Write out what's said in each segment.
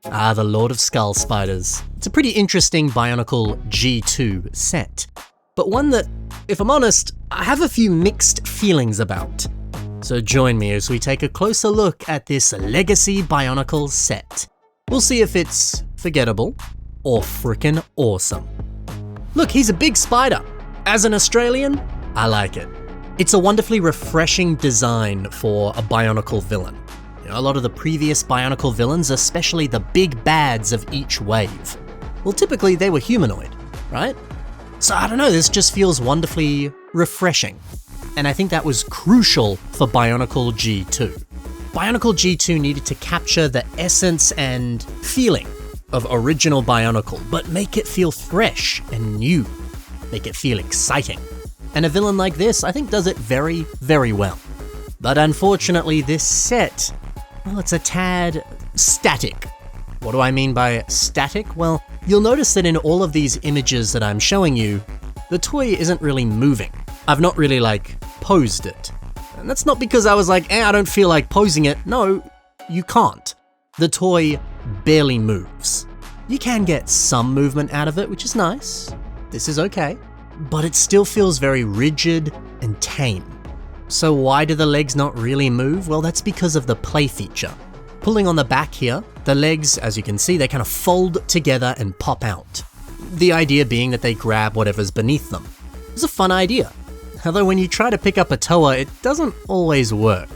Ah, the Lord of Skull Spiders. It's a pretty interesting Bionicle G2 set, but one that, if I'm honest, I have a few mixed feelings about. So join me as we take a closer look at this Legacy Bionicle set. We'll see if it's forgettable or frickin' awesome. Look, he's a big spider. As an Australian, I like it. It's a wonderfully refreshing design for a Bionicle villain. A lot of the previous Bionicle villains, especially the big bads of each wave, well, typically they were humanoid, right? So I don't know, this just feels wonderfully refreshing. And I think that was crucial for Bionicle G2. Bionicle G2 needed to capture the essence and feeling of original Bionicle, but make it feel fresh and new. Make it feel exciting. And a villain like this, I think, does it very, very well. But unfortunately, this set, well, it's a tad static. What do I mean by static? Well, you'll notice that in all of these images that I'm showing you, the toy isn't really moving. I've not really, posed it. And that's not because I was like, I don't feel like posing it. No, you can't. The toy barely moves. You can get some movement out of it, which is nice. This is okay. But it still feels very rigid and tame. So why do the legs not really move? Well, that's because of the play feature. Pulling on the back here, the legs, as you can see, they kind of fold together and pop out. The idea being that they grab whatever's beneath them. It's a fun idea. Although when you try to pick up a toa, it doesn't always work.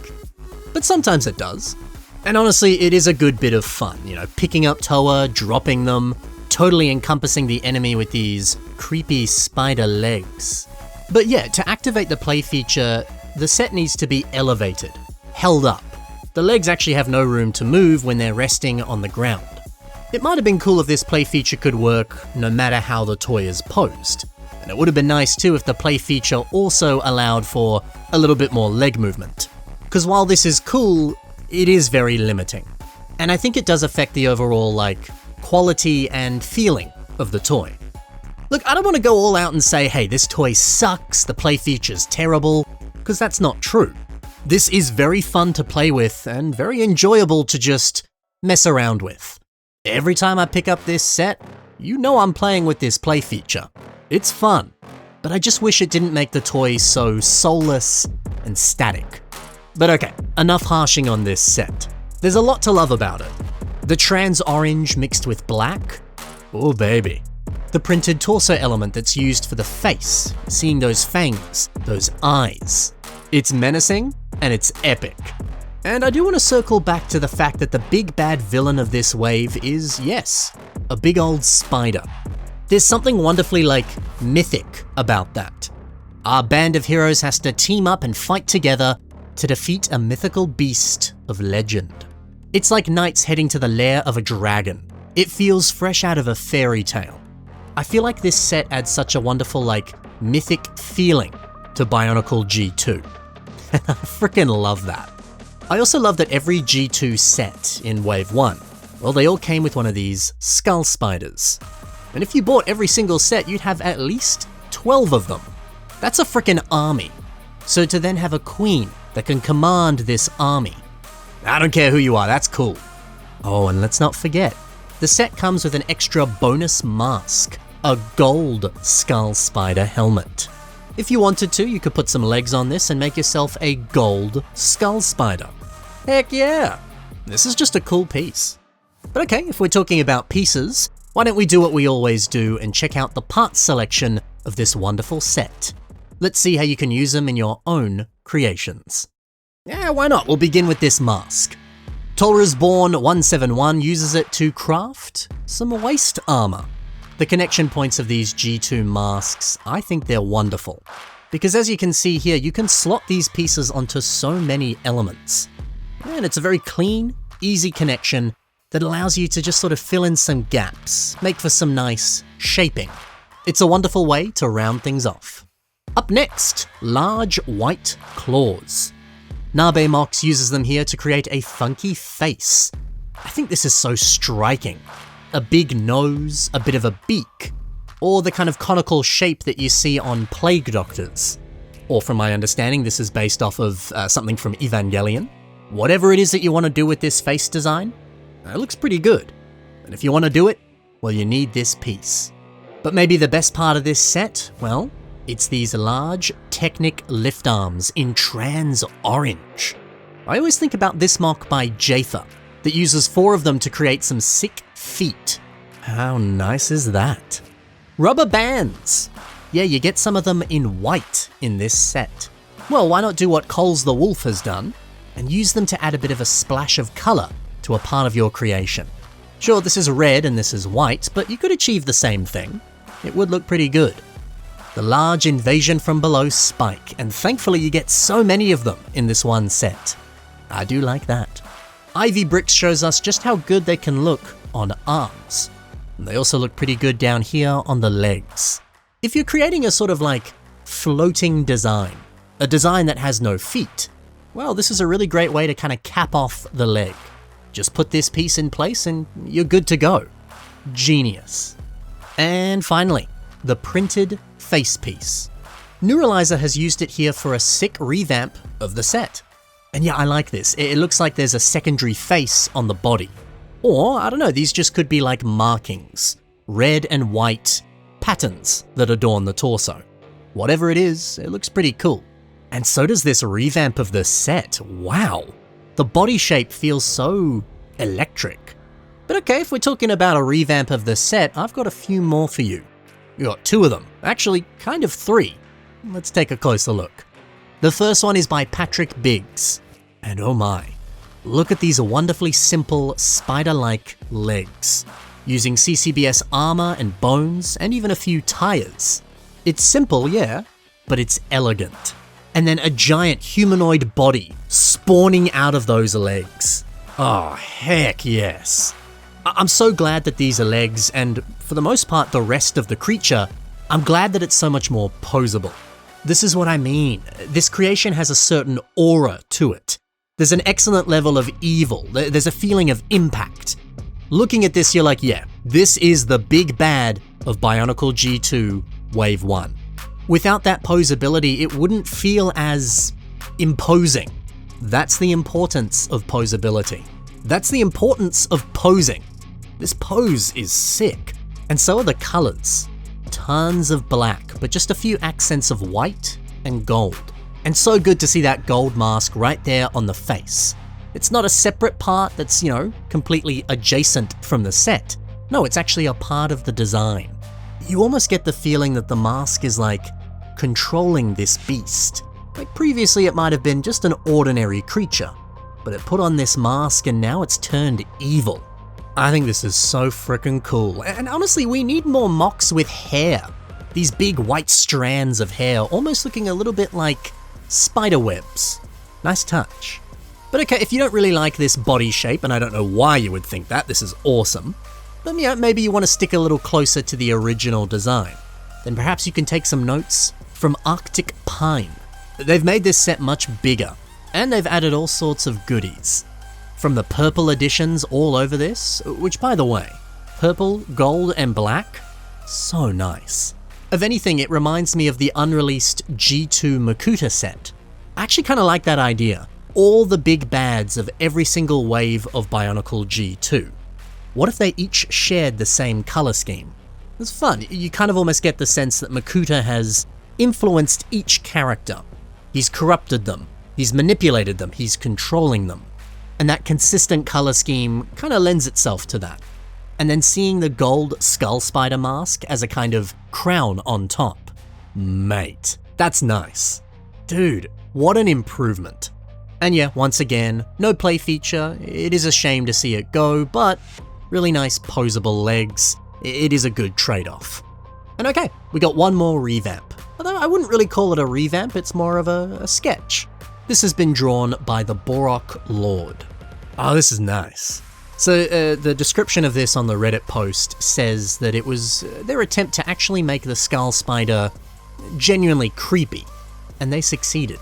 But sometimes it does. And honestly, it is a good bit of fun, picking up toa, dropping them, totally encompassing the enemy with these creepy spider legs. But yeah, to activate the play feature, the set needs to be elevated, held up. The legs actually have no room to move when they're resting on the ground. It might have been cool if this play feature could work no matter how the toy is posed. And it would have been nice too if the play feature also allowed for a little bit more leg movement. Because while this is cool, it is very limiting. And I think it does affect the overall, quality and feeling of the toy. Look, I don't want to go all out and say, hey, this toy sucks, the play feature's terrible, because that's not true. This is very fun to play with and very enjoyable to just mess around with. Every time I pick up this set, I'm playing with this play feature. It's fun, but I just wish it didn't make the toy so soulless and static. But okay, enough harshing on this set. There's a lot to love about it. The trans orange mixed with black, oh baby. The printed torso element that's used for the face, seeing those fangs, those eyes. It's menacing and it's epic. And I do want to circle back to the fact that the big bad villain of this wave is, yes, a big old spider. There's something wonderfully, mythic about that. Our band of heroes has to team up and fight together to defeat a mythical beast of legend. It's like knights heading to the lair of a dragon. It feels fresh out of a fairy tale. I feel like this set adds such a wonderful, mythic feeling to Bionicle G2. I freaking love that. I also love that every G2 set in Wave 1, well, they all came with one of these skull spiders. And if you bought every single set, you'd have at least 12 of them. That's a frickin' army. So to then have a queen that can command this army, I don't care who you are, that's cool. Oh, and let's not forget, the set comes with an extra bonus mask, a gold skull spider helmet. If you wanted to, you could put some legs on this and make yourself a gold skull spider. Heck yeah! This is just a cool piece. But okay, if we're talking about pieces, why don't we do what we always do and check out the parts selection of this wonderful set. Let's see how you can use them in your own creations. Yeah, why not? We'll begin with this mask. Tolrasborn 171 uses it to craft some waist armor. The connection points of these G2 masks, I think they're wonderful. Because as you can see here, you can slot these pieces onto so many elements. And it's a very clean, easy connection that allows you to just sort of fill in some gaps, make for some nice shaping. It's a wonderful way to round things off. Up next, large white claws. Nabe MOCs uses them here to create a funky face. I think this is so striking. A big nose, a bit of a beak, or the kind of conical shape that you see on plague doctors. Or from my understanding, this is based off of something from Evangelion. Whatever it is that you want to do with this face design, it looks pretty good. And if you want to do it, well, you need this piece. But maybe the best part of this set, well, it's these large Technic lift arms in trans orange. I always think about this mock by Jather that uses 4 of them to create some sick feet. How nice is that? Rubber bands! Yeah, you get some of them in white in this set. Well, why not do what Coles the Wolf has done and use them to add a bit of a splash of colour to a part of your creation? Sure, this is red and this is white, but you could achieve the same thing. It would look pretty good. The large invasion from below spike, and thankfully you get so many of them in this one set. I do like that. Ivy bricks shows us just how good they can look on arms. And they also look pretty good down here on the legs. If you're creating a sort of like floating design, a design that has no feet, well, this is a really great way to kind of cap off the leg. Just put this piece in place and you're good to go. Genius. And finally, the printed face piece. Neuralizer has used it here for a sick revamp of the set. And yeah, I like this. It looks like there's a secondary face on the body. Or, I don't know, these just could be like markings. Red and white patterns that adorn the torso. Whatever it is, it looks pretty cool. And so does this revamp of the set. Wow. The body shape feels so electric. But okay, if we're talking about a revamp of the set, I've got a few more for you. We got 2 of them. Actually, kind of 3. Let's take a closer look. The first one is by Patrick Biggs. And oh my, look at these wonderfully simple spider-like legs, using CCBS armor and bones and even a few tires. It's simple, yeah, but it's elegant. And then a giant humanoid body spawning out of those legs. Oh, heck yes. I'm so glad that these are legs, and for the most part the rest of the creature, I'm glad that it's so much more posable. This is what I mean. This creation has a certain aura to it. There's an excellent level of evil. There's a feeling of impact. Looking at this, you're like, yeah, this is the big bad of Bionicle G2 Wave 1. Without that posability, it wouldn't feel as imposing. That's the importance of posability. That's the importance of posing. This pose is sick. And so are the colors. Tons of black, but just a few accents of white and gold. And so good to see that gold mask right there on the face. It's not a separate part that's, completely adjacent from the set. No, it's actually a part of the design. You almost get the feeling that the mask is like controlling this beast. Like previously it might have been just an ordinary creature, but it put on this mask and now it's turned evil. I think this is so freaking cool. And honestly, we need more MOCs with hair. These big white strands of hair, almost looking a little bit like spider webs. Nice touch. But okay, if you don't really like this body shape, and I don't know why you would think that, this is awesome, then maybe you want to stick a little closer to the original design. Then perhaps you can take some notes from Arctic Pine. They've made this set much bigger, and they've added all sorts of goodies. From the purple editions all over this, which by the way, purple, gold, and black, so nice. If anything, it reminds me of the unreleased G2 Makuta set. I actually kind of like that idea. All the big bads of every single wave of Bionicle G2. What if they each shared the same color scheme? It's fun. You kind of almost get the sense that Makuta has influenced each character. He's corrupted them, he's manipulated them, he's controlling them. And that consistent color scheme kind of lends itself to that. And then seeing the gold skull spider mask as a kind of crown on top. Mate, that's nice. Dude, what an improvement. And yeah, once again, no play feature. It is a shame to see it go, but really nice posable legs. It is a good trade-off. And okay, we got one more revamp. Although I wouldn't really call it a revamp, it's more of a sketch. This has been drawn by the Borok Lord. Oh, this is nice. So the description of this on the Reddit post says that it was their attempt to actually make the skull spider genuinely creepy, and they succeeded.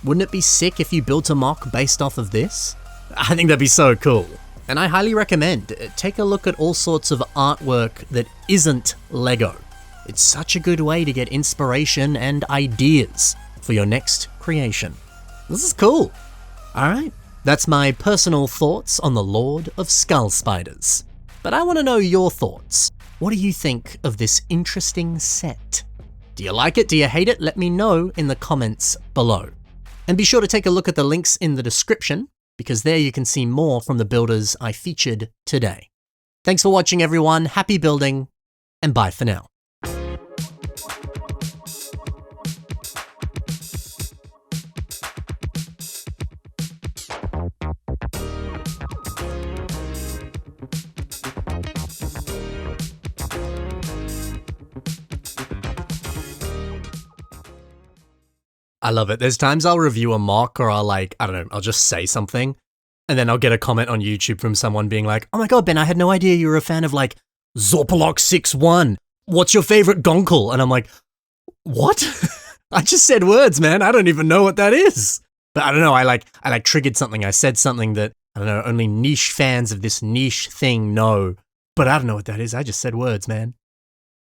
Wouldn't it be sick if you built a mock based off of this? I think that'd be so cool. And I highly recommend, take a look at all sorts of artwork that isn't Lego. It's such a good way to get inspiration and ideas for your next creation. This is cool. Alright, that's my personal thoughts on the Lord of Skull Spiders. But I want to know your thoughts. What do you think of this interesting set? Do you like it? Do you hate it? Let me know in the comments below. And be sure to take a look at the links in the description, because there you can see more from the builders I featured today. Thanks for watching, everyone. Happy building, and bye for now. I love it. There's times I'll review a mock or I'll just say something and then I'll get a comment on YouTube from someone being like, oh my god, Ben, I had no idea you were a fan of like Zorpalok 6-1. What's your favorite Gonkel? And I'm like, what? I just said words, man. I don't even know what that is. But I don't know. I triggered something. I said something that, I don't know, only niche fans of this niche thing know. But I don't know what that is. I just said words, man.